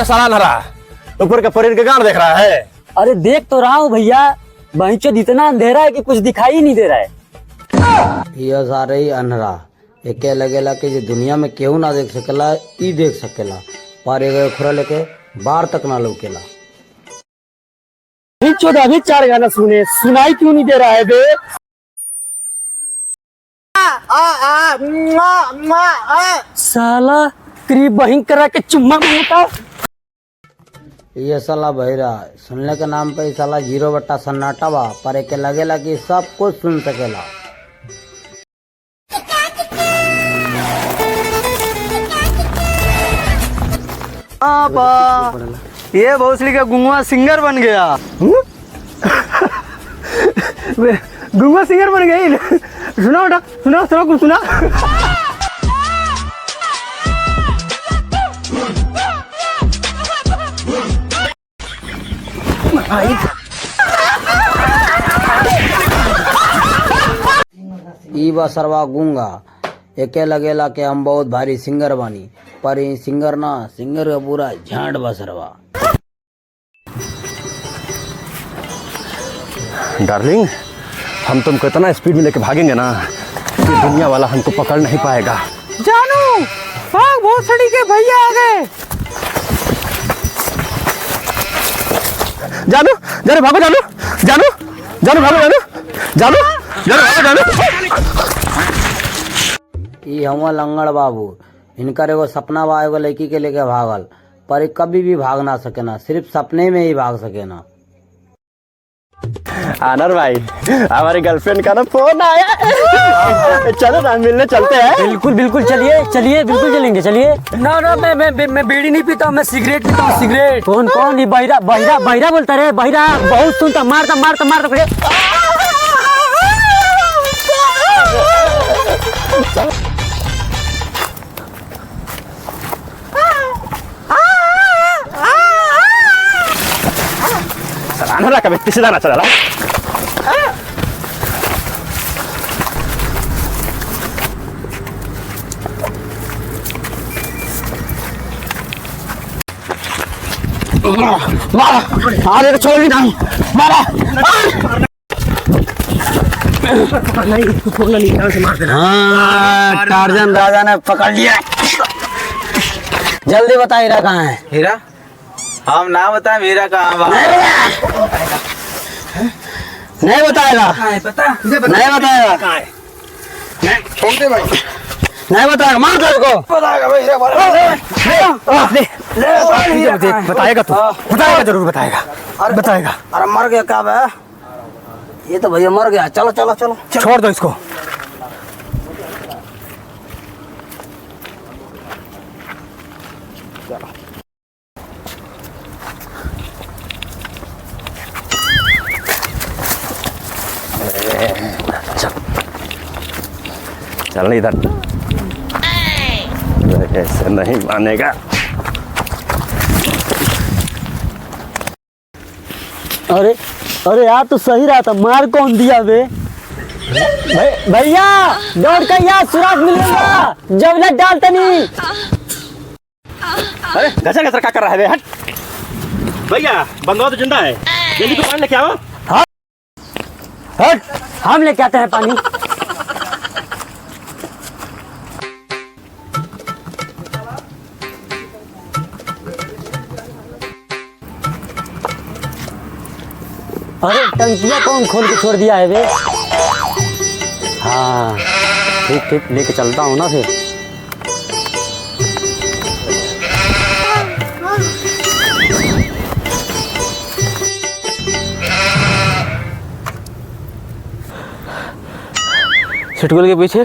साला नरा ऊपर का परेड के गांड देख रहा है। अरे देख तो रहा हूँ भैया, बहिंचोद इतना अंधेरा है कि कुछ दिखाई ही नहीं दे रहा है। ये सारे ही अन्हरा एके लगेला कि जे दुनिया में केहू ना देख सकेला ई देख सकेला, पर एगो खुरा लेके बाहर तक ना लौकेला। बहिंचोद अभी 4 गाना सुने, सुनाई क्यों नहीं दे रहा है बे? साला तेरी बहिन करा के चुम्मा मांगता। ये साला बहिरा सुनने के नाम पे साला 0 सन्नाटा बा, पर एके लगेला कि सब कुछ सुन सकेला। ये भोसड़ी का गुंगा सिंगर बन गया। गुंगा सिंगर बन गई। सुना बेटा, सुना सुना कुछ सुना। ई बसरवा गूंगा एके लगेला कि हम बहुत भारी सिंगर बानी, पर ई सिंगर ना, सिंगर का पूरा झांड बसरवा। डार्लिंग, हम तुमको इतना स्पीड में लेके भागेंगे ना कि दुनिया वाला हमको पकड़ नहीं पाएगा। जानू भाग, भोसड़ी के भैया आ गए। जानू जानू भागो, जानू जानू जानू भागो, जानू जानू जानू भागो, जानू। ई हवा लंगड़ बाबू, इनकर एगो सपना बा एगो लड़की के लेके भागल, पर ई कभी भी भाग ना सकेना, सिर्फ सपने में ही भाग सकेना। आनर भाई, हमारी गर्लफ्रेंड का ना फोन आया। चलो ना मिलने चलते हैं। बिल्कुल बिल्कुल, चलिए चलिए, बिल्कुल चलेंगे, चलिए। ना ना, मैं बीड़ी नहीं पीता हूँ, मैं सिगरेट पीता हूँ, सिगरेट। कौन कौन? ये बहिरा बहिरा बहिरा बोलता रहे, बहिरा बहुत सुनता, मारता मारता मारता पड़े। आनरा का व्यक्ति सीधा ना चला। मारा, अरे छोड़ भी नहीं, मारा। हाँ, टार्जन राजा ने पकड़ लिया। जल्दी बता हीरा कहाँ है? हीरा हम ना बता, हीरा कहाँ? नहीं बताएगा, पता नहीं बताएगा, छोड़ दे भाई, नहीं बताएगा, मार दो उसको। बताएगा भाई, बताएगा तू, बताएगा जरूर बताएगा, बताएगा। अरे मर गया कब है? ये तो भैया मर गया। चलो चलो चलो, छोड़ दो इसको। चल इधर, ऐसे नहीं मानेगा। अरे अरे यार, तो सही रहा था, मार कौन दिया बे? भैया दौड़ कर यार, सुराग मिलेगा जब लग डालता नहीं। अरे घचा घचा क्या कर रहा है बे? हट भैया, बंदवा तो जिंदा है, जल्दी को पानी लेके आओ। हट, हम लेके आते हैं पानी। अरे टंकिया कौन खोल के छोड़ दिया है बे? हाँ ठीक ठीक, लेके चलता हूँ ना फिर। छिटकुल के पीछे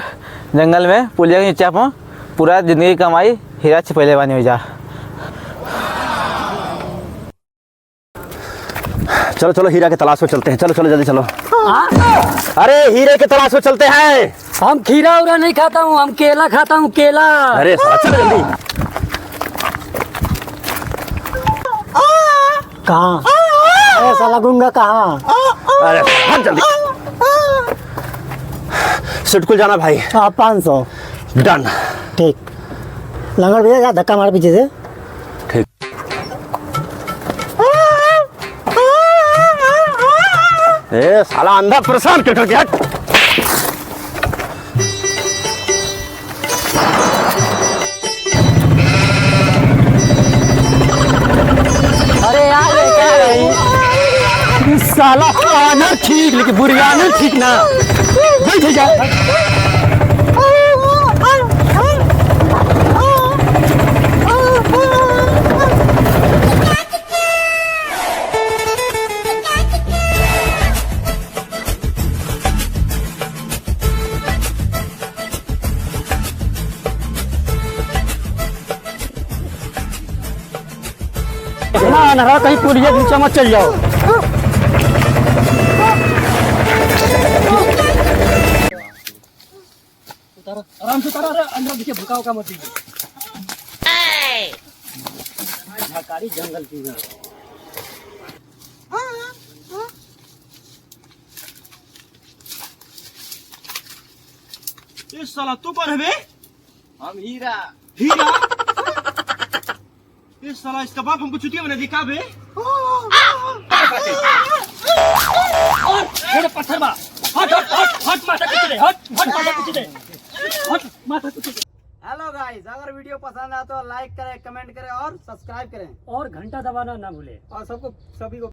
जंगल में पुलिया के नीचे आप पूरा जिंदगी की कमाई हीरा से पहले बानी हो जा। चलो चलो, हीरा के तलाश में चलते हैं। चलो चलो जल्दी चलो। अरे हीरे के तलाश में चलते हैं। हम खीरा उरा नहीं खाता हूँ, हम केला खाता हूँ, केला। अरे चलो जल्दी। कहाँ? अरे साला गुंगा कहाँ? अरे भाग जल्दी। सिटकुल जाना भाई। 500 डन। ठीक। लंगड़ भैया धक्का मार पीछे से। ठीक। ए साला अंधा परेशान कर गया। अरे यार ये क्या है? इस साला आना ठीक लेकिन बुरियाना ठीक ना। बैठ जा। ना ना कहीं पुलिया नीचे मत चल जाओ। आराम से उतारो, अंदर देखिए भूखा होगा मत झाकारी जंगल की है। इस साला तू कौन है बे? हम हीरा। हीरा? इस साला इसका बाप हमको चुतिया बना दिखा बे। पत्थर मार, हट हट हट हट माथा कुछ दे, हट हट माथा कुछ दे, हट माथा कुछ दे। हेलो गाइस, अगर वीडियो पसंद आए तो लाइक करें, कमेंट करें और सब्सक्राइब करें और घंटा दबाना ना भूले। और सबको सभी को